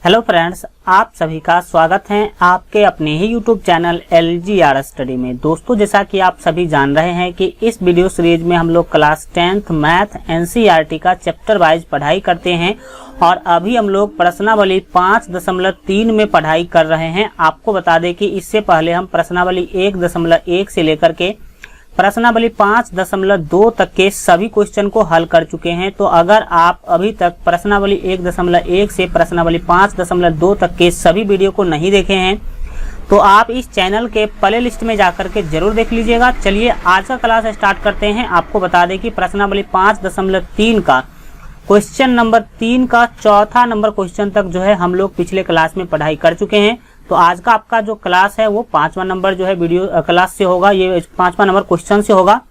Hello friends, आप सभी का स्वागत है आपके अपने ही यूट्यूब चैनल LGR स्टडी में। दोस्तों, जैसा कि आप सभी जान रहे हैं कि इस वीडियो सीरीज में हम लोग क्लास 10th मैथ NCERT का चैप्टर वाइज पढ़ाई करते हैं और अभी हम लोग प्रश्नावली 5.3 में पढ़ाई कर रहे हैं। आपको बता दें कि इससे पहले हम प्रश्नावली 1.1 से लेकर के प्रश्नावली 5.2 तक के सभी क्वेश्चन को हल कर चुके हैं। तो अगर आप अभी तक प्रश्नावली 1.1 से प्रश्नावली 5.2 तक के सभी वीडियो को नहीं देखे हैं तो आप इस चैनल के प्ले लिस्ट में जाकर के जरूर देख लीजिएगा। चलिए आज का क्लास स्टार्ट करते हैं। आपको बता दें कि प्रश्नावली 5.3 का क्वेश्चन नंबर 3 का चौथा नंबर क्वेश्चन तक जो है हम लोग पिछले क्लास में पढ़ाई कर चुके हैं। तो आज का आपका जो क्लास है वो 5वां नंबर जो है वीडियो क्लास से होगा। ये 5वां नंबर क्वेश्चन से होगा,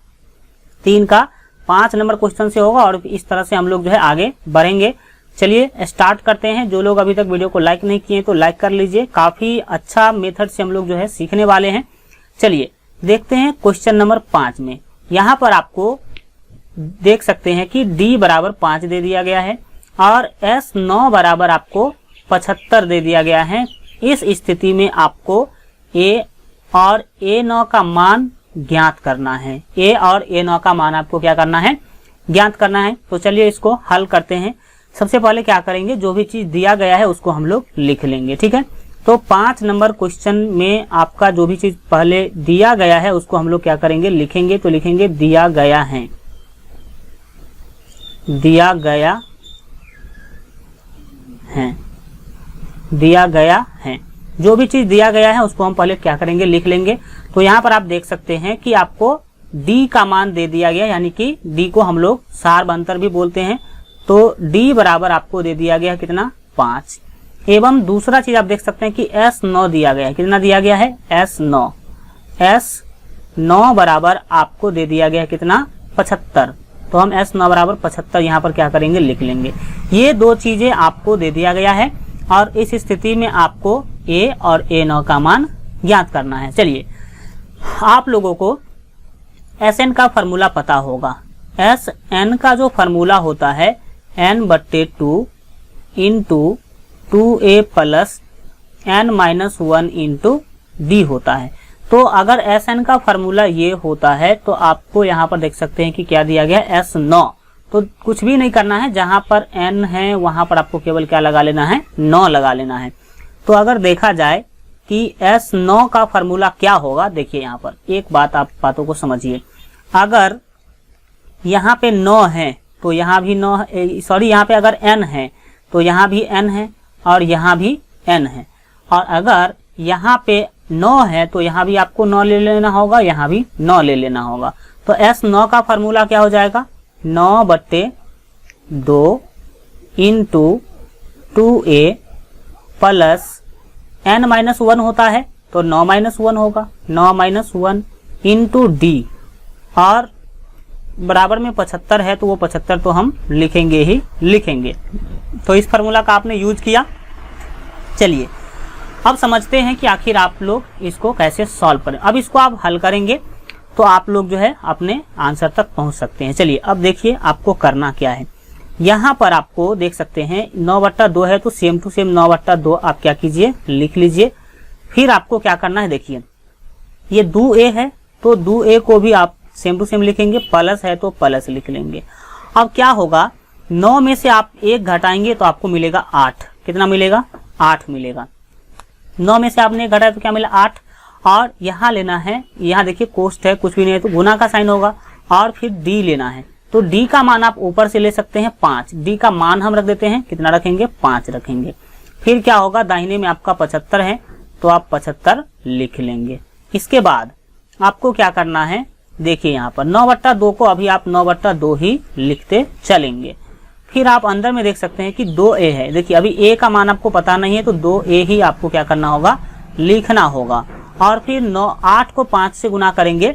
3 का 5 नंबर क्वेश्चन से होगा और इस तरह से हम लोग जो है आगे बढ़ेंगे। चलिए स्टार्ट करते हैं। जो लोग अभी तक वीडियो को लाइक नहीं किए तो लाइक कर लीजिए। काफी अच्छा मेथड से हम लोग जो है सीखने वाले हैं। चलिए देखते हैं क्वेश्चन नंबर 5 में। यहाँ पर आपको देख सकते हैं कि D बराबर 5 दे दिया गया है और S9 बराबर आपको 75 दे दिया गया है। इस स्थिति में आपको A और A9 का मान ज्ञात करना है। A और A9 का मान आपको क्या करना है? ज्ञात करना है। तो चलिए इसको हल करते हैं। सबसे पहले क्या करेंगे, जो भी चीज दिया गया है उसको हम लोग लिख लेंगे। ठीक है, तो 5 नंबर क्वेश्चन में आपका जो भी चीज पहले दिया गया है उसको हम लोग क्या करेंगे, लिखेंगे। तो लिखेंगे दिया गया है, दिया गया है, दिया गया है। जो भी चीज दिया गया है उसको हम पहले क्या करेंगे, लिख लेंगे। तो यहाँ पर आप देख सकते हैं कि आपको D का मान दे दिया गया, यानी कि D को हम लोग सारबंतर भी बोलते हैं। तो D बराबर आपको दे दिया गया कितना, 5। एवं दूसरा चीज आप देख सकते हैं कि S9 दिया गया है। कितना दिया गया है, S9। S9 बराबर आपको दे दिया गया कितना, 75। तो हम S9 बराबर 75 यहाँ पर क्या करेंगे, लिख लेंगे। ये दो चीजें आपको दे दिया गया है और इस स्थिति में आपको A और A9 का मान ज्ञात करना है। चलिए, आप लोगों को Sn का फॉर्मूला पता होगा। Sn का जो फॉर्मूला होता है n/2 into 2a plus n-1 into D होता है। तो अगर Sn का फॉर्मूला ये होता है तो आपको यहाँ पर देख सकते हैं कि क्या दिया गया, S9। तो कुछ भी नहीं करना है, जहां पर n है वहां पर आपको केवल क्या लगा लेना है, 9 लगा लेना है। तो अगर देखा जाए कि S9 का फॉर्मूला क्या होगा, देखिए यहाँ पर एक बात, आप बातों को समझिए। अगर यहाँ पे 9 है तो यहाँ भी 9 है, सॉरी यहाँ पे अगर n है तो यहाँ भी n है और यहाँ भी n है। और अगर यहाँ पे 9 है तो यहाँ भी आपको 9 ले लेना होगा, यहाँ भी 9 ले लेना होगा। तो S9 का फॉर्मूला क्या हो जाएगा, 9/2 इंटू 2a प्लस n-1 होता है तो 9-1 होगा, 9-1 इंटू D और बराबर में 75 है तो वो 75 तो हम लिखेंगे ही लिखेंगे। तो इस फार्मूला का आपने यूज किया। चलिए अब समझते हैं कि आखिर आप लोग इसको कैसे सॉल्व करें। अब इसको आप हल करेंगे तो आप लोग जो है अपने आंसर तक पहुंच सकते हैं। चलिए अब देखिए आपको करना क्या है। यहाँ पर आपको देख सकते हैं 9/2 है तो सेम टू सेम 9/2 आप क्या कीजिए, लिख लीजिए। फिर आपको क्या करना है, देखिए ये 2a है तो 2a को भी आप सेम टू सेम लिखेंगे, प्लस है तो प्लस लिख लेंगे। अब क्या होगा, 9 में से आप 1 घटाएंगे तो आपको मिलेगा 8। कितना मिलेगा, 8 मिलेगा। 9 में से आपने 1 घटाया तो क्या मिला, 8। और यहाँ लेना है, यहाँ देखिए कोष्ट है, कुछ भी नहीं है तो गुना का साइन होगा और फिर D लेना है। तो D का मान आप ऊपर से ले सकते हैं 5। D का मान हम रख देते हैं, कितना रखेंगे, 5 रखेंगे। फिर क्या होगा, दाहिने में आपका 75 है तो आप 75 लिख लेंगे। इसके बाद आपको क्या करना है, देखिए यहाँ पर 9/2 को अभी आप 9/2 ही लिखते चलेंगे। फिर आप अंदर में देख सकते हैं कि 2a है। देखिए अभी a का मान आपको पता नहीं है तो 2a ही आपको क्या करना होगा, लिखना होगा। और फिर 8 को 5 से गुना करेंगे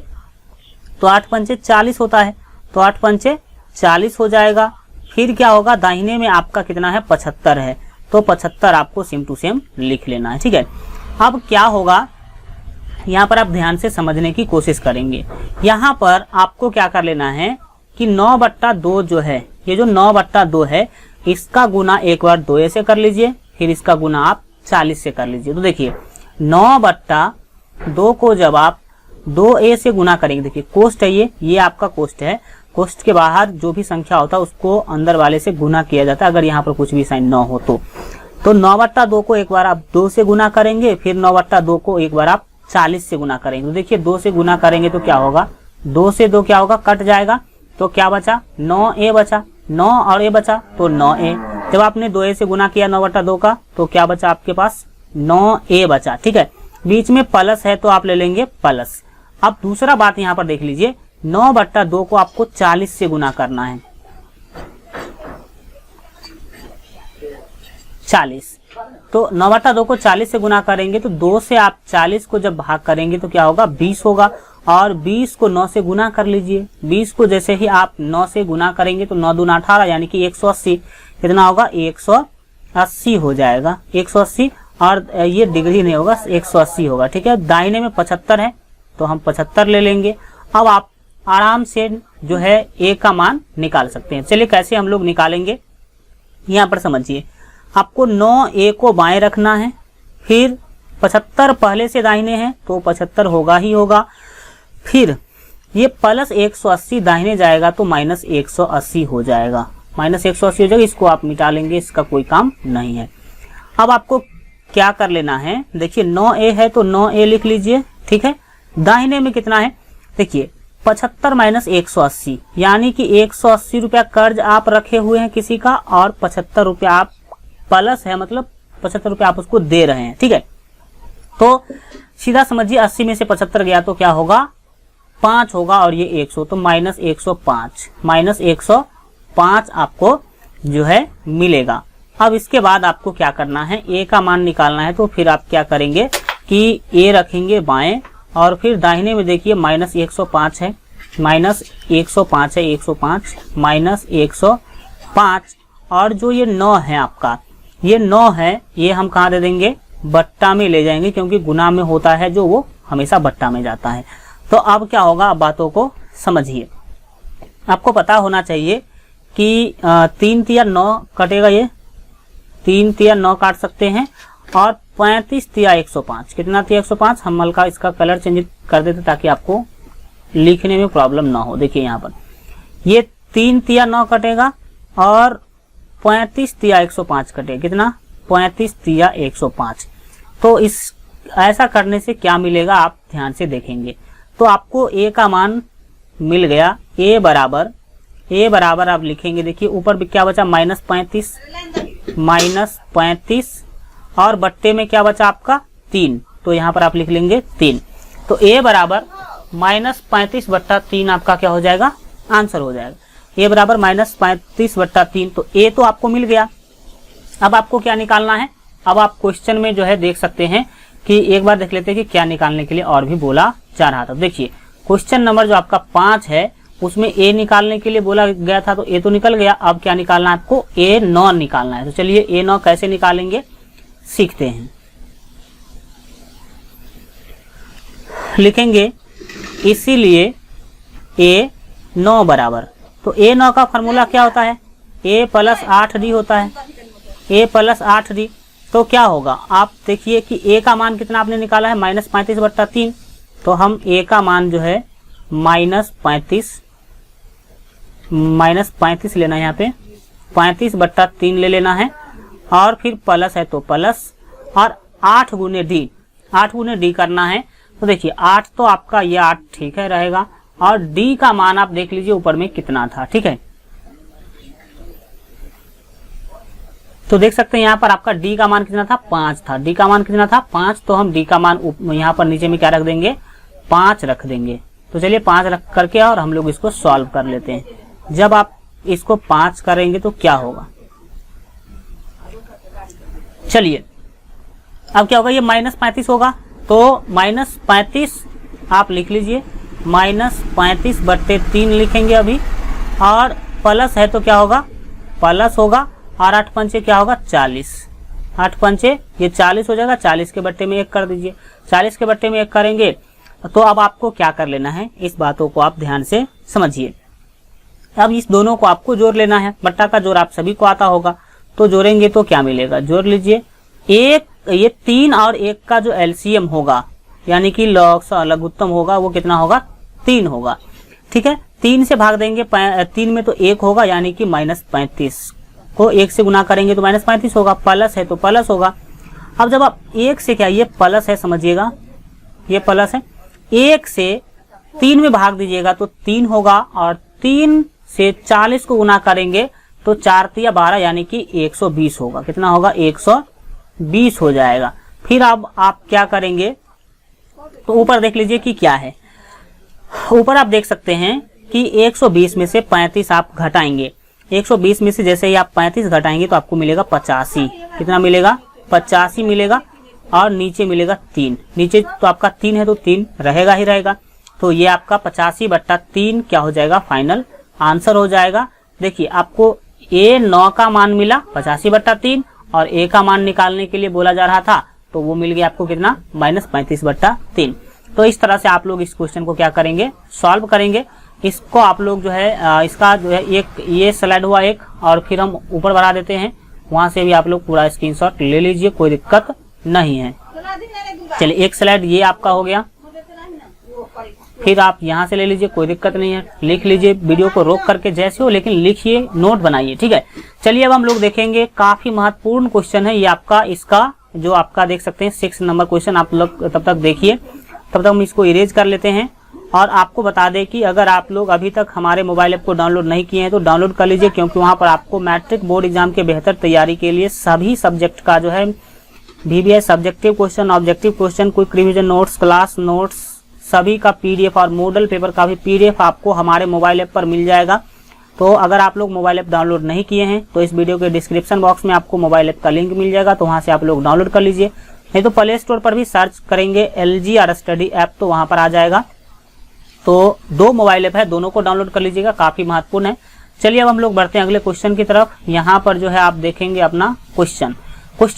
तो 8×5 40 होता है, तो 8×5 40 हो जाएगा। फिर क्या होगा, दाहिने में आपका कितना है, 75 है तो 75 आपको सेम टू सेम लिख लेना है। ठीक है, अब क्या होगा, यहाँ पर आप ध्यान से समझने की कोशिश करेंगे। यहाँ पर आपको क्या कर लेना है कि 9/2 जो है, ये जो 9/2 है इसका गुना एक बार 2a से कर लीजिए, फिर इसका गुना आप 40 से कर लीजिए। तो देखिए 9/2 को जब आप 2a से गुना करेंगे, देखिए कोष्ट है ये आपका कोष्ट है, कोष्ट के बाहर जो भी संख्या होता है उसको अंदर वाले से गुना किया जाता है, अगर यहाँ पर कुछ भी साइन 9 हो तो 9/2 को एक बार आप 2 से गुना करेंगे, फिर 9/2 को एक बार आप 40 से गुना करेंगे। तो देखिए 2 से गुना करेंगे तो क्या होगा, 2 से 2 क्या होगा, कट जाएगा, तो क्या बचा, 9a बचा, 9 और a बचा तो 9a। जब आपने 2a से गुना किया 9/2 का तो क्या बचा आपके पास, 9a बचा। ठीक है, बीच में प्लस है तो आप ले लेंगे प्लस। अब दूसरा बात यहाँ पर देख लीजिए, 9/2 को आपको 40 से गुना करना है, 40। तो 9/2 को 40 से गुना करेंगे तो 2 से आप 40 को जब भाग करेंगे तो क्या होगा, 20 होगा। और 20 को 9 से गुना कर लीजिए, 20 को जैसे ही आप 9 से गुना करेंगे तो 9 दूना 18 यानी कि 180। कितना होगा, 180 हो जाएगा, 180। और ये डिग्री नहीं होगा, 180 होगा। ठीक है, दाहिने में 75 है तो हम 75 ले लेंगे। अब आप आराम से जो है a का मान निकाल सकते हैं। चलिए कैसे हम लोग निकालेंगे, यहाँ पर समझिए। आपको 9a को बाएं रखना है, फिर 75 पहले से दाहिने हैं तो 75 होगा ही होगा, फिर ये प्लस 180 दाहिने जाएगा तो माइनस 180 हो जाएगा, माइनस 180 हो जाएगा। इसको आप मिटा लेंगे, इसका कोई काम नहीं है। अब आपको क्या कर लेना है, देखिए 9a है तो 9a लिख लीजिए। ठीक है, दाहिने में कितना है, देखिए 75 माइनस 180 यानी कि 180 रुपया कर्ज आप रखे हुए हैं किसी का, और 75 रुपया आप प्लस है, मतलब 75 रुपया आप उसको दे रहे हैं। ठीक है, तो सीधा समझिए 80 में से 75 गया तो क्या होगा, 5 होगा, और ये 100 तो माइनस 105, माइनस 105 आपको जो है मिलेगा। अब इसके बाद आपको क्या करना है, a का मान निकालना है। तो फिर आप क्या करेंगे कि a रखेंगे बाएं, और फिर दाहिने में देखिए माइनस 105 है, माइनस 105 है, 105 माइनस 105। और जो ये 9 है आपका, ये 9 है, ये हम कहाँ दे देंगे, बट्टा में ले जाएंगे, क्योंकि गुना में होता है जो वो हमेशा बट्टा में जाता है। तो अब क्या होगा, अब बातों को समझिए। आपको पता होना चाहिए कि 3 तिया 9 कटेगा, ये 3 तिया 9 काट सकते हैं, और 35 तिया 105, कितना तिया 105। हम हल्का इसका कलर चेंज कर देते ताकि आपको लिखने में प्रॉब्लम ना हो। देखिए यहाँ पर ये 3 तिया 9 कटेगा और 35 तिया 105 कटेगा, कितना 35 तिया 105। तो इस ऐसा करने से क्या मिलेगा आप ध्यान से देखेंगे तो आपको a का मान मिल गया। a बराबर आप लिखेंगे, देखिए ऊपर भी क्या बचा, माइनस 35 और बट्टे में क्या बचा आपका 3, तो यहाँ पर आप लिख लेंगे 3। तो a बराबर माइनस 35/3 आपका क्या हो जाएगा, आंसर हो जाएगा। a बराबर माइनस 35/3, तो a तो आपको मिल गया। अब आपको क्या निकालना है, अब आप क्वेश्चन में जो है देख सकते हैं कि एक बार देख लेते हैं कि क्या निकालने के लिए और भी बोला जा रहा था। देखिए क्वेश्चन नंबर जो आपका 5 है उसमें a निकालने के लिए बोला गया था, तो a तो निकल गया। अब क्या निकालना है आपको, a9 निकालना है। तो चलिए a9 कैसे निकालेंगे सीखते हैं। लिखेंगे इसीलिए a9 बराबर, तो a9 का फॉर्मूला क्या होता है, a प्लस 8d होता है, a प्लस 8d। तो क्या होगा, आप देखिए कि a का मान कितना आपने निकाला है, माइनस 35/3। तो हम a का मान जो है माइनस 35 लेना है, यहाँ पे 35/3 ले लेना है, और फिर प्लस है तो प्लस, और 8 गुने डी करना है। तो देखिए 8 तो आपका ये 8 ठीक है रहेगा, और डी का मान आप देख लीजिए ऊपर में कितना था। ठीक है, तो देख सकते हैं यहाँ पर आपका डी का मान कितना था, 5 था। डी का मान कितना था, 5। तो हम डी का मान यहाँ पर नीचे में क्या रख देंगे, 5 रख देंगे। तो चलिए 5 रख करके और हम लोग इसको सॉल्व कर लेते हैं। जब आप इसको 5 करेंगे तो क्या होगा, चलिए अब क्या होगा, ये माइनस 35 होगा। तो माइनस 35 आप लिख लीजिए, माइनस 35/3 लिखेंगे अभी, और प्लस है तो क्या होगा, प्लस होगा, और 8 पंचे क्या होगा, 40। 8 पंचे ये 40 हो जाएगा, 40 के बट्टे में 1 कर दीजिए। 40 के बट्टे में 1 करेंगे तो अब आपको क्या कर लेना है, इस बातों को आप ध्यान से समझिए। अब इस दोनों को आपको जोड़ लेना है, बट्टा का जोड़ आप सभी को आता होगा। तो जोड़ेंगे तो क्या मिलेगा, जोड़ लीजिए। एक ये 3 और 1 का जो एलसीएम होगा यानी कि लघुत्तम होगा वो कितना होगा, 3 होगा। ठीक है, 3 से भाग देंगे, 3 में तो 1 होगा यानी कि -35 को 1 से गुना करेंगे तो -35 होगा, प्लस है तो प्लस होगा। अब जब आप 1 से, क्या ये प्लस है समझिएगा, ये प्लस है, 1 से 3 में भाग दीजिएगा तो 3 होगा, और 3 से 40 को गुना करेंगे तो 4 तिया 12 यानी कि 120 होगा। कितना होगा, 120 हो जाएगा। फिर अब आप क्या करेंगे, तो ऊपर देख लीजिए कि क्या है। ऊपर आप देख सकते हैं कि 120 में से 35 आप घटाएंगे। 120 में से जैसे ही आप 35 घटाएंगे तो आपको मिलेगा 85। कितना मिलेगा, 85 मिलेगा, और नीचे मिलेगा 3। नीचे तो आपका 3 है तो 3 रहेगा ही रहेगा। तो ये आपका 85/3 क्या हो जाएगा, फाइनल आंसर हो जाएगा। देखिए आपको A9 का मान मिला 85/3, और A का मान निकालने के लिए बोला जा रहा था तो वो मिल गया आपको कितना, -35/3। तो इस तरह से आप लोग इस क्वेश्चन को क्या करेंगे, सॉल्व करेंगे। इसको आप लोग जो है इसका जो है एक ये स्लाइड हुआ एक, और फिर हम ऊपर बढ़ा देते हैं, वहां से भी आप लोग पूरा स्क्रीनशॉट ले लीजिए, कोई दिक्कत नहीं है। चलिए एक स्लाइड ये आपका हो गया, फिर आप यहाँ से ले लीजिए, कोई दिक्कत नहीं है। लिख लीजिए, वीडियो को रोक करके जैसे हो, लेकिन लिखिए, नोट बनाइए। ठीक है, चलिए अब हम लोग देखेंगे, काफी महत्वपूर्ण क्वेश्चन है ये आपका। इसका जो आपका देख सकते हैं 6 नंबर क्वेश्चन, आप लोग तब तक देखिए, तब तक हम इसको इरेज कर लेते हैं। और आपको बता दें कि अगर आप लोग अभी तक हमारे मोबाइल ऐप को डाउनलोड नहीं किए हैं तो डाउनलोड कर लीजिए, क्योंकि वहां पर आपको मैट्रिक बोर्ड एग्जाम के बेहतर तैयारी के लिए सभी सब्जेक्ट का जो है VBI subjective question, objective question, quick revision notes, class notes, सभी का PDF और मॉडल पेपर का भी PDF आपको हमारे मोबाइल ऐप पर मिल जाएगा। तो अगर आप लोग मोबाइल ऐप डाउनलोड नहीं किए हैं तो इस वीडियो के डिस्क्रिप्शन बॉक्स में आपको मोबाइल ऐप का लिंक मिल जाएगा, तो वहां से आप लोग डाउनलोड कर लीजिए। नहीं तो प्ले स्टोर पर भी सर्च करेंगे LGR स्टडी ऐप तो वहां पर आ जाएगा। तो 2 मोबाइल ऐप है, दोनों को डाउनलोड कर लीजिएगा, काफी महत्वपूर्ण है। चलिए अब हम लोग बढ़ते हैं अगले क्वेश्चन की तरफ। यहाँ पर जो है आप देखेंगे अपना क्वेश्चन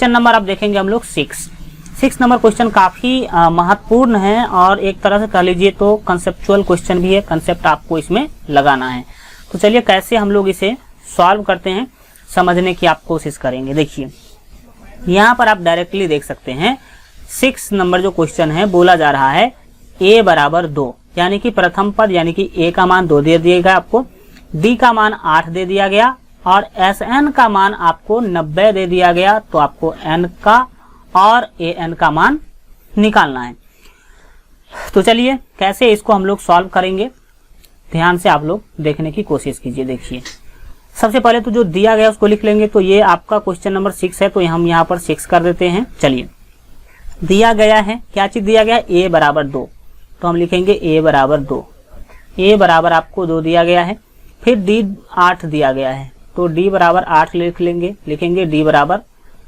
नंबर आप देखेंगे हम लोग 6 नंबर क्वेश्चन काफी महत्वपूर्ण है, और एक तरह से कह लीजिए तो कंसेप्चुअल क्वेश्चन भी है, कंसेप्ट आपको इसमें लगाना है। तो चलिए कैसे हम लोग इसे सॉल्व करते हैं समझने की आप कोशिश करेंगे। देखिए यहाँ पर आप डायरेक्टली देख सकते हैं 6 नंबर जो क्वेश्चन है, बोला जा रहा है A बराबर 2, यानी कि प्रथम पद यानी कि A का मान 2 दे दिया गया आपको, D का मान 8 दे दिया गया, और SN का मान आपको 90 दे दिया गया। तो आपको N का और AN का मान निकालना है। तो चलिए कैसे इसको हम लोग सॉल्व करेंगे, ध्यान से आप लोग देखने की कोशिश कीजिए। देखिए सबसे पहले तो जो दिया गया उसको लिख लेंगे। तो ये आपका क्वेश्चन नंबर 6 है, तो हम यहाँ पर 6 कर देते हैं। चलिए दिया गया है, क्या चीज दिया गया, A बराबर 2, तो हम लिखेंगे A बराबर 2। A बराबर आपको 2 दिया गया है। फिर D 8 दिया गया है, तो D बराबर 8 लिख लेंगे, लिखेंगे D बराबर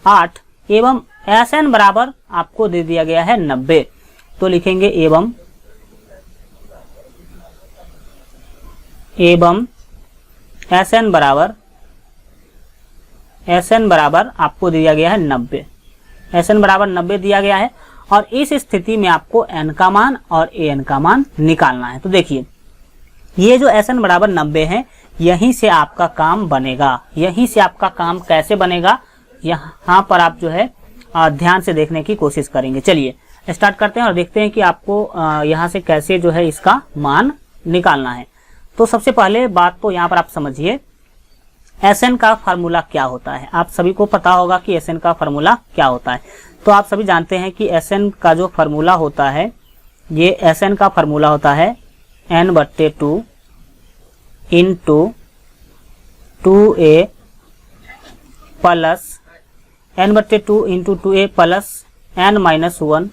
8, एवं SN बराबर आपको दे दिया गया है 90, तो लिखेंगे एवं SN बराबर आपको दिया गया है 90। SN बराबर 90 दिया गया है, और इस स्थिति में आपको N का मान और AN का मान निकालना है। तो देखिए ये जो SN बराबर 90 है, यहीं से आपका काम बनेगा। यहीं से आपका काम कैसे बनेगा, यहाँ पर आप जो है ध्यान से देखने की कोशिश करेंगे। चलिए स्टार्ट करते हैं और देखते हैं कि आपको यहाँ से कैसे जो है इसका मान निकालना है। तो सबसे पहले बात तो यहाँ पर आप समझिए SN का फार्मूला क्या होता है। आप सभी को पता होगा कि SN का फार्मूला क्या होता है। तो आप सभी जानते हैं कि SN का जो फार्मूला होता है, ये SN का फार्मूला होता है N/2 into 2A plus N/2 into 2A plus N-1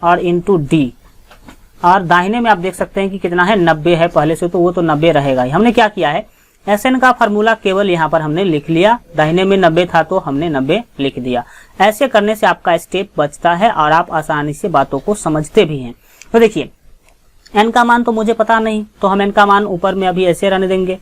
और इंटू D। और दाहिने में आप देख सकते हैं कि कितना है, 90 है पहले से, तो वो तो 90 रहेगा ही। हमने क्या किया है, SN का फार्मूला केवल यहाँ पर हमने लिख लिया, दाहिने में 90 था तो हमने 90 लिख दिया। ऐसे करने से आपका स्टेप बचता है और आप आसानी से बातों को समझते भी हैं। तो देखिए N का मान तो मुझे पता नहीं, तो हम N का मान ऊपर में अभी ऐसे रहने देंगे,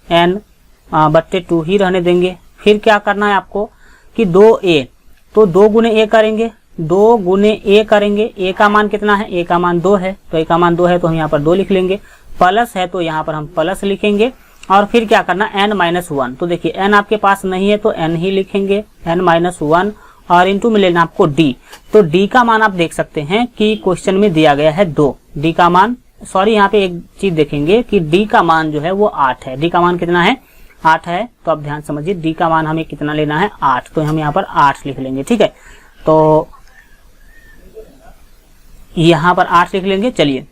N/2 ही रहने देंगे। फिर क्या करना है आपको कि 2A, तो 2 गुने A करेंगे, 2 गुने A करेंगे। A का मान कितना है, A का मान 2 है, तो A का मान 2 है तो हम यहाँ पर 2 लिख लेंगे। प्लस है तो यहाँ पर हम प्लस लिखेंगे, और फिर क्या करना, n-1। तो देखिए n आपके पास नहीं है तो n ही लिखेंगे, n-1 और इनटू में लेना आपको d। तो d का मान आप देख सकते हैं कि क्वेश्चन में दिया गया है 2। d का मान, सॉरी यहाँ पे एक चीज देखेंगे कि d का मान जो है वो 8 है। d का मान कितना है, 8 है। तो आप ध्यान समझिए d का मान हमें कितना लेना है, 8। तो हम यहाँ पर 8 लिख लेंगे, ठीक है। तो यहाँ पर 8 लिख लेंगे। चलिए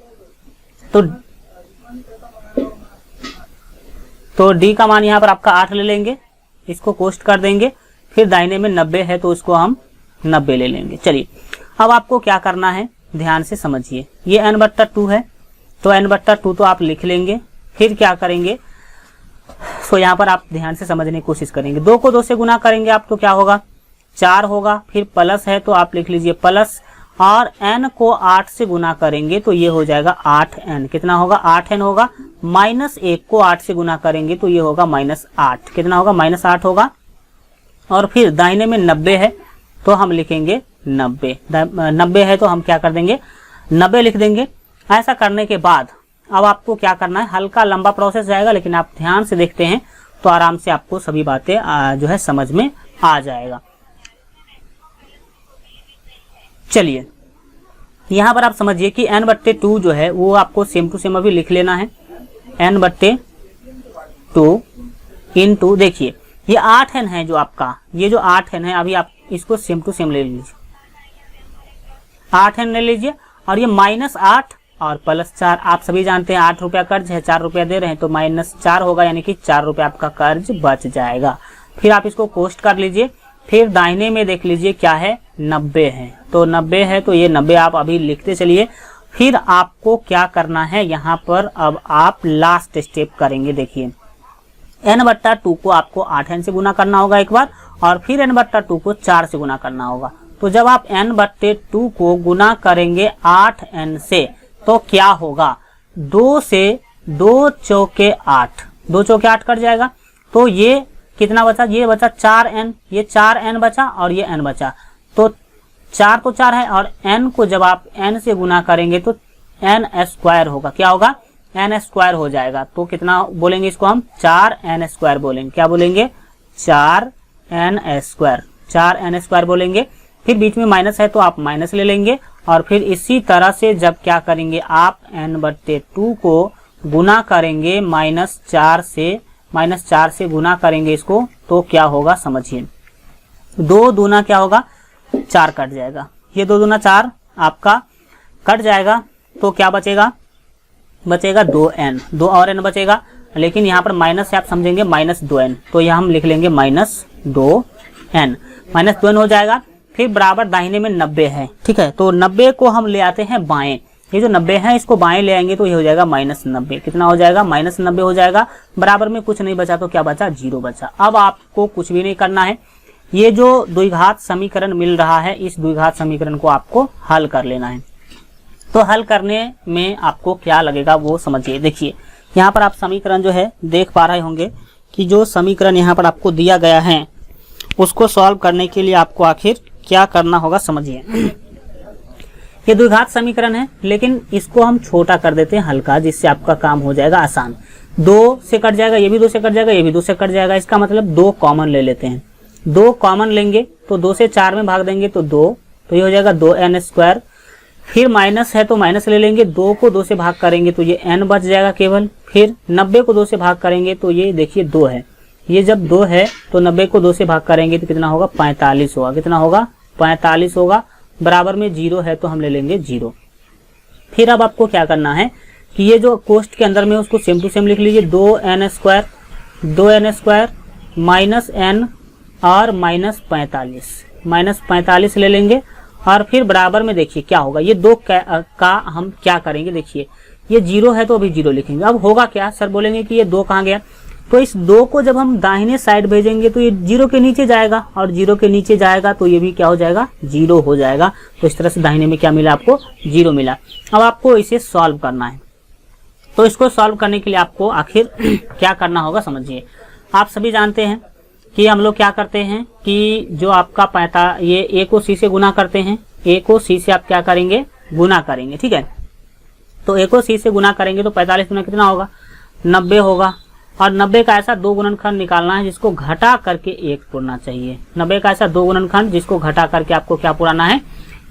तो d का मान यहाँ पर आपका 8 ले लेंगे, इसको कोष्ट कर देंगे। फिर दाहिने में 90 है तो इसको हम 90 ले लेंगे। चलिए अब आपको क्या करना है, ध्यान से समझिए। ये n/2 है तो n/2 तो आप लिख लेंगे। फिर क्या करेंगे, तो यहाँ पर आप ध्यान से समझने की कोशिश करेंगे। 2 को 2 से गुना करेंगे आप तो क्या होगा, 4 होगा। फिर प्लस है तो आप लिख लीजिए प्लस, और n को 8 से गुना करेंगे तो ये हो जाएगा 8n। कितना होगा, 8n होगा। -1 को 8 से गुना करेंगे तो ये होगा -8। कितना होगा, -8 होगा। और फिर दाहिने में 90 है तो हम लिखेंगे 90। 90 है तो हम क्या कर देंगे, 90 लिख देंगे। ऐसा करने के बाद अब आपको क्या करना है, हल्का लंबा प्रोसेस जाएगा लेकिन आप ध्यान से देखते हैं तो आराम से आपको सभी बातें जो है समझ में आ जाएगा। चलिए यहाँ पर आप समझिए कि n/2 जो है वो आपको सेम टू सेम अभी लिख लेना है। n/2 इंटू, देखिए ये 8n है जो आपका, ये जो 8n है अभी आप इसको सेम टू सेम ले लीजिए, 8n ले लीजिए। और ये -8 और +4, आप सभी जानते हैं 8 रुपया कर्ज है, 4 रुपया दे रहे हैं तो -4 होगा, यानी कि 4 रुपया आपका कर्ज बच जाएगा। फिर आप इसको कोष्ट कर लीजिए। फिर दाहिने में देख लीजिए क्या है, 90 है। तो 90 है तो ये 90 आप अभी लिखते चलिए। फिर आपको क्या करना है, यहाँ पर अब आप लास्ट स्टेप करेंगे। देखिए n/2 को आपको 8n से गुना करना होगा एक बार, और फिर n/2 को 4 से गुना करना होगा। तो जब आप n/2 को गुना करेंगे 8n से तो क्या होगा, 2 से 2 चौके 8, 2 चौके 8 कट जाएगा। तो ये कितना बचा, ये बचा 4n, ये 4n बचा और ये n बचा। तो 4 तो 4 है, और n को जब आप n से गुना करेंगे तो n² होगा। क्या होगा, n² हो जाएगा। तो कितना बोलेंगे इसको हम, 4n² बोलेंगे। क्या बोलेंगे, 4n², 4n² बोलेंगे। फिर बीच में माइनस है तो आप माइनस ले लेंगे। और फिर इसी तरह से जब क्या करेंगे, आप n/2 को गुना करेंगे -4 से गुना करेंगे इसको, तो क्या होगा समझिए, 2 दूना क्या होगा, 4 कट जाएगा। ये 2 दूना 4 आपका कट जाएगा। तो क्या बचेगा, बचेगा 2n, 2 और n बचेगा। लेकिन यहाँ पर माइनस से आप समझेंगे -2n, तो यहाँ हम लिख लेंगे -2n, -2n हो जाएगा। फिर बराबर दाहिने में 90 है, ठीक है। तो 90 को हम ले आते हैं बाएं, ये जो 90 है इसको बाएं ले आएंगे तो ये हो जाएगा -90। कितना हो जाएगा, -90 हो जाएगा। बराबर में कुछ नहीं बचा तो क्या बचा, 0 बचा। अब आपको कुछ भी नहीं करना है, ये जो द्विघात समीकरण मिल रहा है इस द्विघात समीकरण को आपको हल कर लेना है। तो हल करने में आपको क्या लगेगा वो समझिए। देखिए यहाँ पर आप समीकरण जो है देख पा रहे होंगे कि जो समीकरण यहाँ पर आपको दिया गया है उसको सॉल्व करने के लिए आपको आखिर क्या करना होगा समझिए। ये द्विघात समीकरण है लेकिन इसको हम छोटा कर देते हैं हल्का, जिससे आपका काम हो जाएगा आसान। 2 से कट जाएगा, ये भी 2 से कट जाएगा, ये भी 2 से कट जाएगा। इसका मतलब 2 कॉमन ले लेते हैं। 2 कॉमन लेंगे तो 2 से 4 में भाग देंगे तो 2, तो ये हो जाएगा 2n²। फिर माइनस है तो माइनस ले लेंगे, 2 को 2 से भाग करेंगे तो ये n बच जाएगा केवल। फिर 90 को 2 से भाग करेंगे तो ये देखिए 2 है, ये जब 2 है तो 90 को 2 से भाग करेंगे तो कितना होगा, 45 होगा। कितना होगा, 45 होगा। बराबर में 0 है तो हम ले लेंगे 0। फिर अब आपको क्या करना है कि ये जो कोष्ट के अंदर में उसको सेम टू सेम लिख लीजिए, 2n² -n और -45 ले लेंगे। और फिर बराबर में देखिए क्या होगा, ये 2 का हम क्या करेंगे, देखिए ये 0 है तो अभी 0 लिखेंगे। अब होगा क्या, सर बोलेंगे कि ये 2 कहाँ गया, तो इस 2 को जब हम दाहिने साइड भेजेंगे तो ये 0 के नीचे जाएगा, और 0 के नीचे जाएगा तो ये भी क्या हो जाएगा, 0 हो जाएगा। तो इस तरह से दाहिने में क्या मिला आपको, 0 मिला। अब आपको इसे सॉल्व करना है। तो इसको सॉल्व करने के लिए आपको आखिर क्या करना होगा समझिए। आप सभी जानते हैं कि हम लोग क्या करते हैं कि जो आपका ये a को c से गुना करते हैं, a को c से आप क्या करेंगे, गुना करेंगे, ठीक है। तो a को c से गुना करेंगे तो 45 गुना कितना होगा, 90 होगा। और 90 का ऐसा दो गुणनखंड निकालना है जिसको घटा करके 1 पुराना चाहिए। 90 का ऐसा दो गुणनखंड जिसको घटा करके आपको क्या पुराना है,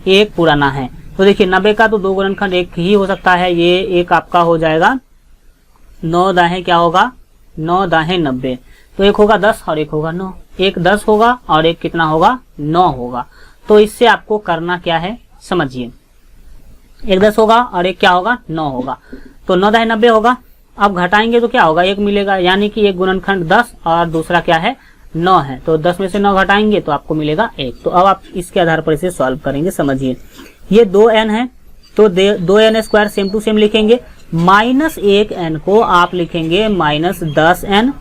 1 पुराना है। तो देखिए 90 का तो दो गुणनखंड 1 ही हो सकता है, ये एक आपका हो जाएगा 9 दाहें क्या होगा, 9 दाहें 90, तो एक होगा 10 और एक होगा 9, एक 10 होगा और एक कितना होगा, 9 होगा। तो इससे आपको करना क्या है समझिए, एक 10 होगा और एक क्या होगा, 9 होगा, तो 9 दाहें 90 होगा। अब घटाएंगे तो क्या होगा, 1 मिलेगा, यानी कि एक गुणनखंड 10 और दूसरा क्या है 9 है, तो 10 में से 9 घटाएंगे तो आपको मिलेगा 1। तो अब आप इसके आधार पर इसे सॉल्व करेंगे। समझिए ये 2n है तो 2n square same to same लिखेंगे, -1n को आप लिखेंगे -10n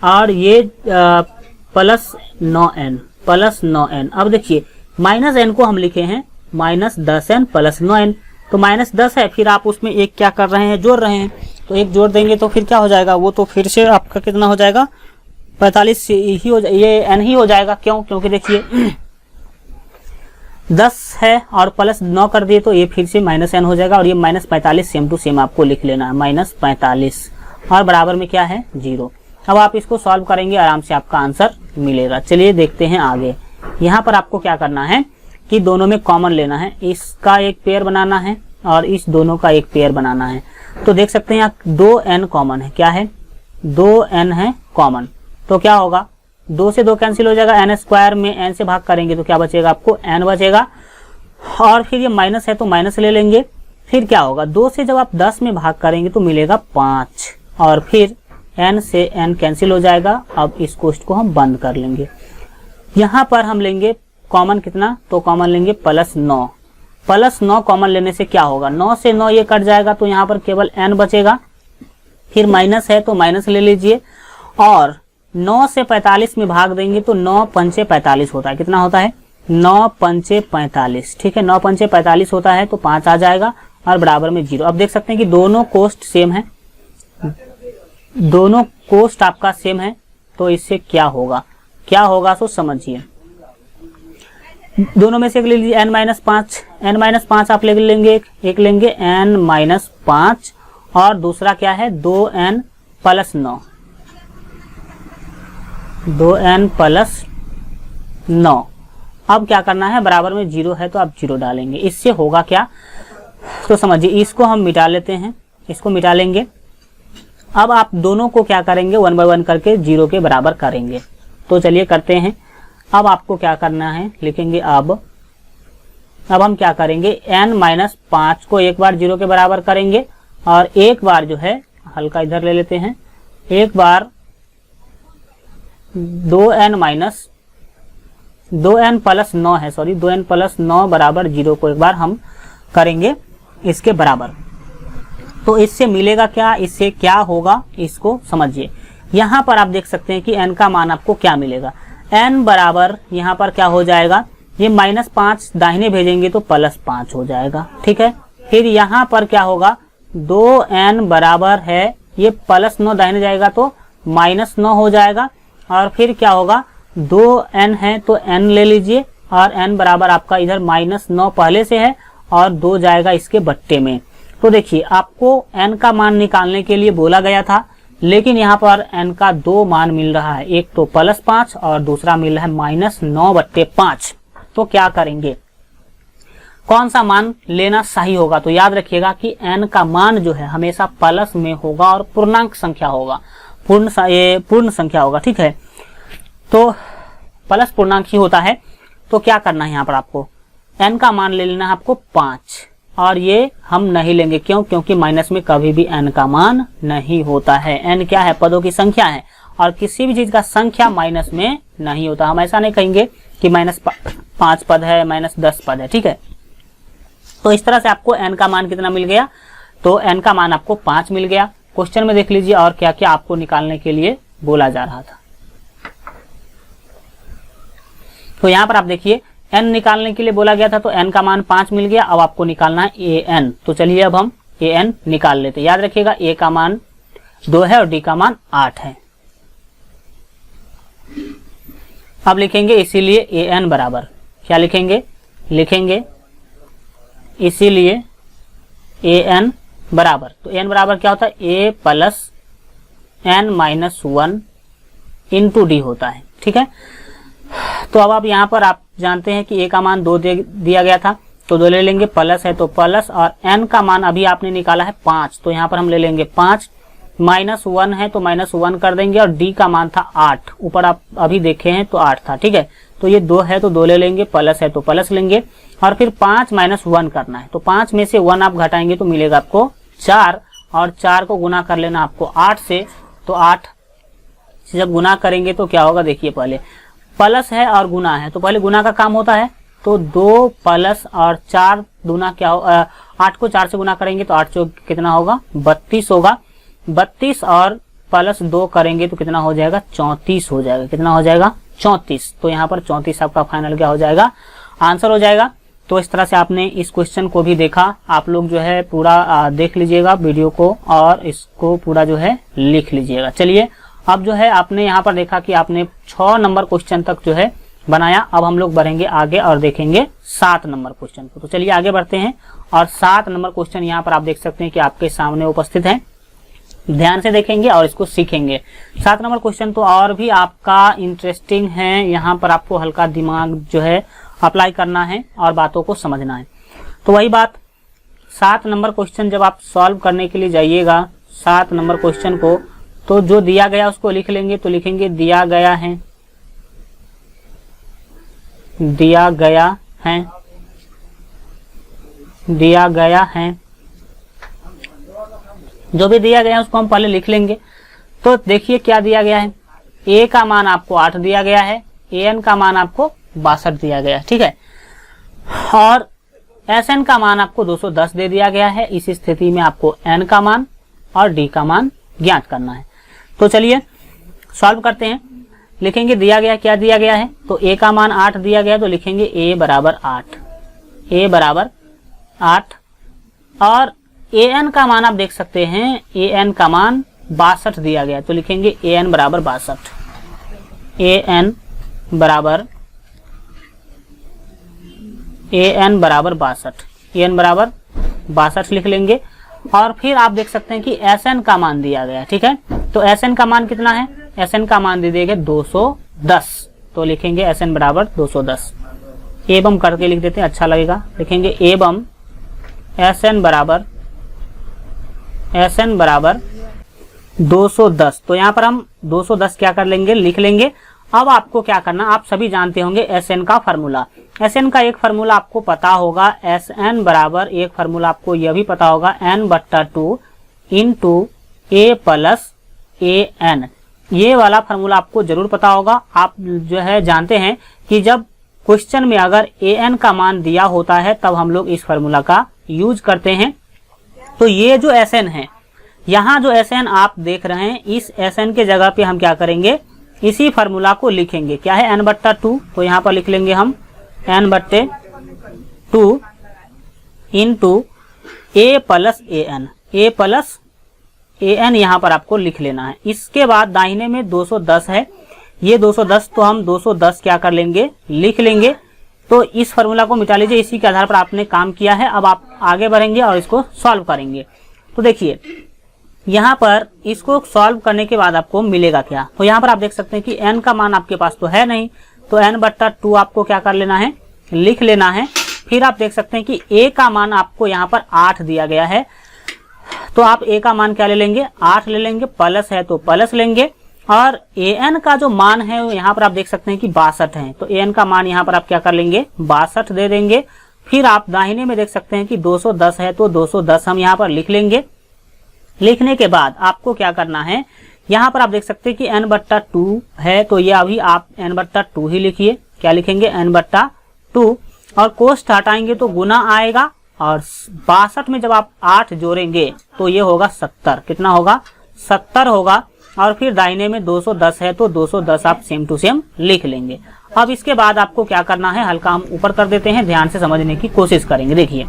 और ये प्लस 9n। अब देखिए -n को हम लिखे हैं -10n + 9n, तो -10 है, फिर आप उसमें एक क्या कर रहे हैं, जोड़ रहे हैं, तो एक जोड़ देंगे तो फिर क्या हो जाएगा, वो तो फिर से आपका कितना हो जाएगा 45 ही हो ये n ही हो जाएगा। क्यों, क्योंकि देखिए 10 है और प्लस 9 कर दिए तो ये फिर से -n हो जाएगा और ये -45 सेम टू सेम आपको लिख लेना है, -45 और बराबर में क्या है 0। अब आप इसको सॉल्व करेंगे, आराम से आपका आंसर मिलेगा। चलिए देखते हैं आगे। यहाँ पर आपको क्या करना है कि दोनों में कॉमन लेना है, इसका एक पेयर बनाना है और इस दोनों का एक पेयर बनाना है। तो देख सकते हैं यहाँ 2n कॉमन है, क्या है 2n है कॉमन, तो क्या होगा 2 से 2 कैंसिल हो जाएगा, n स्क्वायर में n से भाग करेंगे तो क्या बचेगा आपको n बचेगा, और फिर ये माइनस है तो माइनस ले लेंगे, फिर क्या होगा 2 से जब आप 10 में भाग करेंगे तो मिलेगा 5 और फिर n से n कैंसिल हो जाएगा। अब इस कोष्ठ को हम बंद कर लेंगे। यहाँ पर हम लेंगे कॉमन कितना, तो कॉमन लेंगे +9, +9 कॉमन लेने से क्या होगा, 9 से 9 ये कट जाएगा तो यहाँ पर केवल n बचेगा, फिर माइनस है तो माइनस ले लीजिए और 9 से 45 में भाग देंगे तो 9 पंचे 45 होता है, कितना होता है 9 पंचे 45, ठीक है 9 पंचे 45 होता है तो 5 आ जाएगा और बराबर में 0। अब देख सकते हैं कि दोनों कोष्ठ सेम है, दोनों कोष्ठ आपका सेम है, तो इससे क्या होगा तो समझिए, दोनों में से एक ले लीजिए n-5 आप ले लेंगे, एक लेंगे n-5 और दूसरा क्या है 2n + 9। अब क्या करना है, बराबर में 0 है तो आप 0 डालेंगे, इससे होगा क्या, तो समझिए इसको हम मिटा लेते हैं, इसको मिटा लेंगे। अब आप दोनों को क्या करेंगे 1 बाय 1 करके 0 के बराबर करेंगे, तो चलिए करते हैं। अब आपको क्या करना है, लिखेंगे अब हम क्या करेंगे n-5 को एक बार 0 के बराबर करेंगे और एक बार जो है हल्का इधर ले लेते हैं, एक बार 2n + 9 है, सॉरी 2n + 9 बराबर 0 को एक बार हम करेंगे इसके बराबर, तो इससे मिलेगा क्या, इससे क्या होगा इसको समझिए। यहाँ पर आप देख सकते हैं कि n का मान आपको क्या मिलेगा, n बराबर यहाँ पर क्या हो जाएगा, ये -5 दाहिने भेजेंगे तो +5 हो जाएगा, ठीक है। फिर यहाँ पर क्या होगा 2n बराबर है, ये +9 दाहिने जाएगा तो -9 हो जाएगा और फिर क्या होगा 2n है तो n ले लीजिए और n बराबर आपका इधर -9 पहले से है और 2 जाएगा इसके बट्टे में। तो देखिए आपको n का मान निकालने के लिए बोला गया था, लेकिन यहाँ पर n का 2 मान मिल रहा है, एक तो +5 और दूसरा मिल रहा है -9/5। तो क्या करेंगे, कौन सा मान लेना सही होगा, तो याद रखिएगा कि n का मान जो है हमेशा प्लस में होगा और पूर्णांक संख्या होगा, पूर्ण संख्या होगा, ठीक है। तो प्लस पूर्णांक ही होता है, तो क्या करना है यहाँ पर आपको n का मान ले लेना है आपको 5 और ये हम नहीं लेंगे, क्यों, क्योंकि माइनस में कभी भी n का मान नहीं होता है। n क्या है, पदों की संख्या है और किसी भी चीज का संख्या माइनस में नहीं होता। हम ऐसा नहीं कहेंगे कि -5 पद है, -10 पद है, ठीक है। तो इस तरह से आपको n का मान कितना मिल गया, तो n का मान आपको 5 मिल गया। क्वेश्चन में देख लीजिए और क्या क्या आपको निकालने के लिए बोला जा रहा था। तो यहाँ पर आप देखिए n निकालने के लिए बोला गया था, तो n का मान 5 मिल गया। अब आपको निकालना है an, तो चलिए अब हम an निकाल लेते हैं। याद रखिएगा a का मान 2 है और d का मान 8 है। अब लिखेंगे इसीलिए an बराबर क्या लिखेंगे, इसीलिए an बराबर, तो n बराबर क्या होता है, a plus n-1 into D होता है। ठीक है, तो अब आप यहाँ पर आप जानते हैं कि a का मान 2 दिया गया था, तो 2 ले लेंगे, प्लस है तो प्लस, और n का मान अभी आपने निकाला है 5, तो यहाँ पर हम ले लेंगे 5, -1 है तो -1 कर देंगे, और d का मान था 8, ऊपर आप अभी देखे हैं तो 8 था। ठीक है, तो ये 2 है तो 2 ले लेंगे, प्लस है तो प्लस लेंगे, और फिर 5 - 1 करना है, तो 5 में से 1 आप घटाएंगे तो मिलेगा आपको 4, और 4 को गुना कर लेना आपको 8 से, तो 8 से जब गुना करेंगे तो क्या होगा, देखिए पहले प्लस है और गुना है, तो पहले गुना का काम होता है, तो 2 प्लस और 4 दूना क्या हो, 8 को 4 से गुना करेंगे तो 8 चौक कितना होगा, 32 होगा, 32 और प्लस 2 करेंगे तो कितना हो जाएगा, 34 हो जाएगा, कितना हो जाएगा, 34। तो यहाँ पर 34 आपका फाइनल क्या हो जाएगा, आंसर हो जाएगा। तो इस तरह से आपने इस क्वेश्चन को भी देखा, आप लोग जो है पूरा देख लीजिएगा वीडियो को, और इसको पूरा जो है लिख लीजिएगा। चलिए अब जो है आपने यहाँ पर देखा कि आपने 6 नंबर क्वेश्चन तक जो है बनाया, अब हम लोग बढ़ेंगे आगे और देखेंगे 7 नंबर क्वेश्चन को। तो चलिए आगे बढ़ते हैं, और 7 नंबर क्वेश्चन यहाँ पर आप देख सकते हैं कि आपके सामने उपस्थित है, ध्यान से देखेंगे और इसको सीखेंगे। 7 नंबर क्वेश्चन तो और भी आपका इंटरेस्टिंग है, यहाँ पर आपको हल्का दिमाग जो है अप्लाई करना है और बातों को समझना है। तो वही बात, 7 नंबर क्वेश्चन जब आप सॉल्व करने के लिए जाइएगा 7 नंबर क्वेश्चन को, तो जो दिया गया उसको लिख लेंगे, तो लिखेंगे दिया गया है, दिया गया है, दिया गया है, जो भी दिया गया है उसको हम पहले लिख लेंगे। तो देखिए क्या दिया गया है, a का मान आपको 8 दिया गया है, an का मान आपको 62 दिया गया है। ठीक है, और sn का मान आपको 210 दे दिया गया है। इस स्थिति में आपको n का मान और d का मान ज्ञात करना है। तो चलिए सॉल्व करते हैं, लिखेंगे दिया गया, क्या दिया गया है, तो a का मान 8 दिया गया, तो लिखेंगे a बराबर 8, a बराबर 8, और an का मान आप देख सकते हैं, an का मान 62 दिया गया, तो लिखेंगे an बराबर 62, an बराबर 62, an बराबर 62 लिख लेंगे। और फिर आप देख सकते हैं कि Sn का मान दिया गया। ठीक है, तो Sn का मान कितना है, Sn का मान दे देंगे 210, तो लिखेंगे Sn बराबर 210, एवं करके लिख देते हैं, अच्छा लगेगा, लिखेंगे एवं Sn बराबर 210। तो यहाँ पर हम 210 क्या कर लेंगे, लिख लेंगे। अब आपको क्या करना, आप सभी जानते होंगे Sn का फार्मूला, Sn का एक फार्मूला आपको पता होगा, Sn बराबर एक फार्मूला आपको यह भी पता होगा, n/2 into a plus an, ये वाला फार्मूला आपको जरूर पता होगा। आप जो है जानते हैं कि जब क्वेश्चन में अगर an का मान दिया होता है तब हम लोग इस फार्मूला का यूज करते हैं। तो ये जो Sn है, यहाँ जो Sn आप देख रहे हैं, इस Sn के जगह पे हम क्या करेंगे, इसी फार्मूला को लिखेंगे, क्या है n/2, तो यहाँ पर लिख लेंगे हम n/2 into a plus an, a plus an यहाँ पर आपको लिख लेना है। इसके बाद दाहिने में 210 है, ये 210, तो हम 210 क्या कर लेंगे, लिख लेंगे। तो इस फार्मूला को मिटा लीजिए, इसी के आधार पर आपने काम किया है। अब आप आगे बढ़ेंगे और इसको सॉल्व करेंगे। तो देखिए यहाँ पर इसको सॉल्व करने के बाद आपको मिलेगा क्या, तो यहाँ पर आप देख सकते हैं कि n का मान आपके पास तो है नहीं, तो n/2 आपको क्या कर लेना है, लिख लेना है। फिर आप देख सकते हैं कि a का मान आपको यहाँ पर 8 दिया गया है, तो आप a का मान क्या ले लेंगे, 8 ले लेंगे, प्लस है तो प्लस लेंगे, और an का जो मान है यहाँ पर आप देख सकते हैं कि 62 है, तो an का मान यहाँ पर आप क्या कर लेंगे, 62 दे देंगे। फिर आप दाहिने में देख सकते हैं कि 210 है, तो 210 हम यहाँ पर लिख लेंगे। लिखने के बाद आपको क्या करना है, यहाँ पर आप देख सकते हैं कि n/2 है, तो ये अभी आप n/2 ही लिखिए, क्या लिखेंगे, n/2, और कोष्ठ हटाएंगे तो गुना आएगा, और 62 में जब आप 8 जोड़ेंगे तो ये होगा 70, कितना होगा, 70 होगा। और फिर दाहिने में 210 है, तो 210 आप सेम टू सेम लिख लेंगे। अब इसके बाद आपको क्या करना है, हल्का हम ऊपर कर देते हैं, ध्यान से समझने की कोशिश करेंगे। देखिए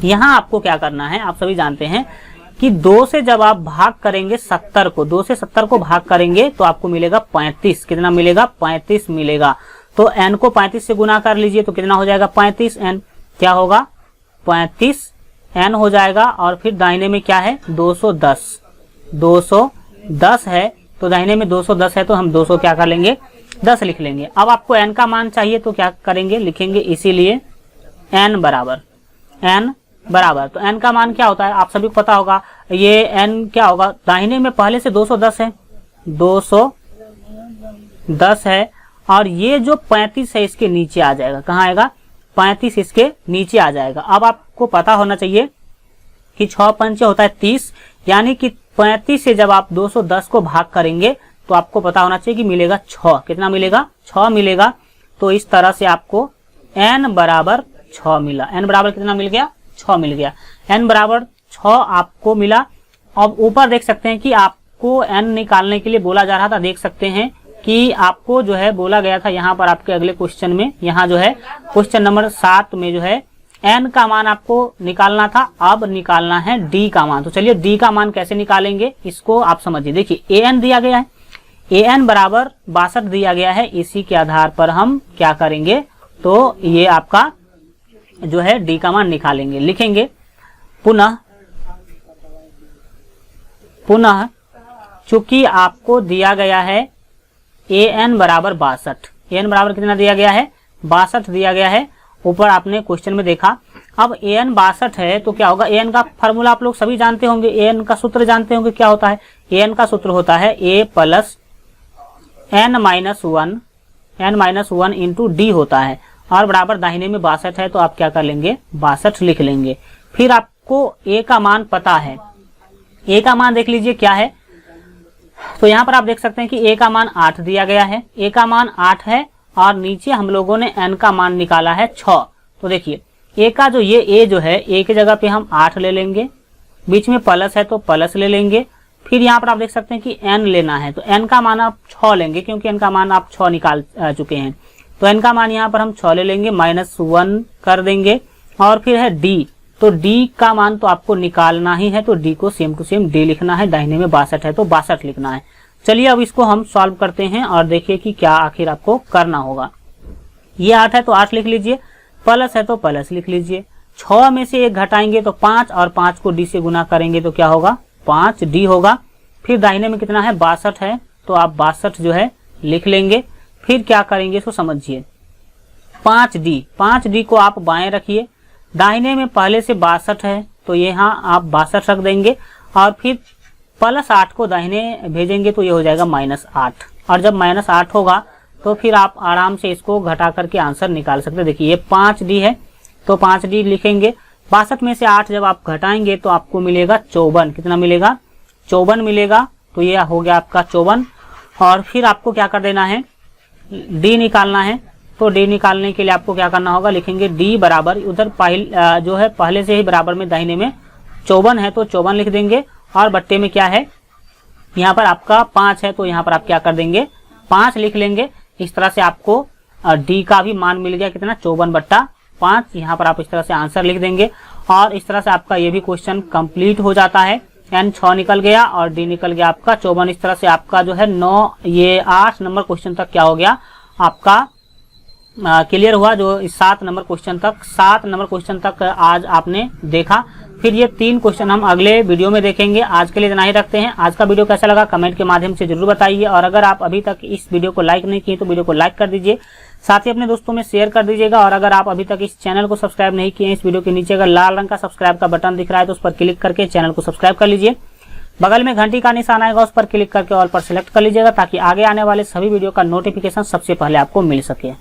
यहाँ आपको क्या करना है, आप सभी जानते हैं कि 2 से जब आप भाग करेंगे 70 को, 2 से 70 को भाग करेंगे तो आपको मिलेगा 35, कितना मिलेगा, 35 मिलेगा। तो n को 35 से गुना कर लीजिए, तो कितना हो जाएगा, 35n, क्या होगा, 35 n हो जाएगा और फिर दाहिने में क्या है 210 है, तो दाहिने में 210 है तो हम 200 क्या कर लेंगे 10 लिख लेंगे। अब आपको n का मान चाहिए तो क्या करेंगे, लिखेंगे इसीलिए n बराबर तो n का मान क्या होता है आप सभी को पता होगा, ये n क्या होगा, दाहिने में पहले से 210 है, 210 है और ये जो 35 है इसके नीचे आ जाएगा, कहाँ आएगा 35 इसके नीचे आ जाएगा। अब आपको पता होना चाहिए कि 6 पंचे होता है 30, यानी कि 35 से जब आप 210 को भाग करेंगे तो आपको पता होना चाहिए कि मिलेगा 6, कितना मिलेगा 6 मिलेगा। तो इस तरह से आपको n बराबर 6 मिला, n बराबर कितना मिल गया 6 मिल गया, n बराबर 6 आपको मिला। अब ऊपर देख सकते हैं कि आपको n निकालने के लिए बोला जा रहा था, देख सकते हैं कि आपको जो है बोला गया था यहाँ पर आपके अगले क्वेश्चन में, यहाँ जो है क्वेश्चन नंबर 7 में जो है n का मान आपको निकालना था, अब निकालना है d का मान। तो चलिए d का मान कैसे निकालेंगे इसको आप समझिए। देखिए an दिया गया है, an बराबर 62 दिया गया है, इसी के आधार पर हम क्या करेंगे तो ये आपका जो है d का मान निकालेंगे। लिखेंगे पुनः चूंकि आपको दिया गया है an बराबर 62, an बराबर कितना दिया गया है 62 दिया गया है, ऊपर आपने क्वेश्चन में देखा। अब an 62 है तो क्या होगा, an का फार्मूला आप लोग सभी जानते होंगे, an का सूत्र जानते होंगे, क्या होता है an का सूत्र होता है a plus n minus 1 into D होता है, और बराबर दाहिने में 62 है तो आप क्या कर लेंगे 62 लिख लेंगे। फिर आपको a का मान पता है, a का मान देख लीजिए क्या है, तो यहाँ पर आप देख सकते हैं कि a का मान 8 दिया गया है, a का मान 8 है और नीचे हम लोगों ने n का मान निकाला है 6। तो देखिए a का जो ये a जो है a की जगह पे हम 8 ले लेंगे, बीच में प्लस है तो प्लस ले लेंगे। फिर यहाँ पर आप देख सकते हैं कि n लेना है तो n का मान आप 6 लेंगे, क्योंकि n का मान आप 6 निकाल चुके हैं, तो n का मान यहाँ पर हम 6 ले लेंगे, -1 कर देंगे। और फिर है d, तो d का मान तो आपको निकालना ही है, तो d को सेम टू सेम d लिखना है, दाहिने में 62 है तो 62 लिखना है। चलिए अब इसको हम सॉल्व करते हैं और देखिए कि क्या आखिर आपको करना होगा। ये 8 है तो 8 लिख लीजिए, प्लस है तो प्लस लिख लीजिए, 6 में से 1 घटाएंगे तो 5 और 5 को d से गुना करेंगे तो क्या होगा 5d होगा। फिर दाहिने में कितना है 62 है तो आप 62 जो है लिख लेंगे। फिर क्या करेंगे इसको समझिए, 5d को आप बाएं रखिए, दाहिने में पहले से 62 है तो यहाँ आप 62 रख देंगे और फिर +8 को दाहिने भेजेंगे तो ये हो जाएगा -8, और जब -8 होगा तो फिर आप आराम से इसको घटा करके आंसर निकाल सकते हैं। देखिए ये 5d है तो 5d लिखेंगे, 62 में से 8 जब आप घटाएंगे तो आपको मिलेगा 54, कितना मिलेगा 54 मिलेगा, तो ये हो गया आपका 54। और फिर आपको क्या कर देना है d निकालना है, तो d निकालने के लिए आपको क्या करना होगा, लिखेंगे d बराबर उधर जो है पहले से ही बराबर में दाहिने में 54 है तो 54 लिख देंगे, और बट्टे में क्या है यहाँ पर आपका 5 है तो यहाँ पर आप क्या कर देंगे 5 लिख लेंगे। इस तरह से आपको d का भी मान मिल गया, कितना 54/5, यहाँ पर आप इस तरह से आंसर लिख देंगे। और इस तरह से आपका ये भी क्वेश्चन कंप्लीट हो जाता है। n 6 निकल गया और d निकल गया आपका 54। इस तरह से आपका जो है 8 नंबर क्वेश्चन तक क्या हो गया आपका क्लियर हुआ। जो 7 नंबर क्वेश्चन तक आज आपने देखा। फिर ये 3 क्वेश्चन हम अगले वीडियो में देखेंगे। आज के लिए इतना ही रखते हैं। आज का वीडियो कैसा लगा कमेंट के माध्यम से जरूर बताइए, और अगर आप अभी तक इस वीडियो को लाइक नहीं किए तो वीडियो को लाइक कर दीजिए, साथ ही अपने दोस्तों में शेयर कर दीजिएगा। और अगर आप अभी तक इस चैनल को सब्सक्राइब नहीं किए, इस वीडियो के नीचे अगर लाल रंग का सब्सक्राइब का बटन दिख रहा है तो उस पर क्लिक करके चैनल को सब्सक्राइब कर लीजिए। बगल में घंटी का निशान आएगा, उस पर क्लिक करके ऑल पर सिलेक्ट कर लीजिएगा, ताकि आगे आने वाले सभी वीडियो का नोटिफिकेशन सबसे पहले आपको मिल सके।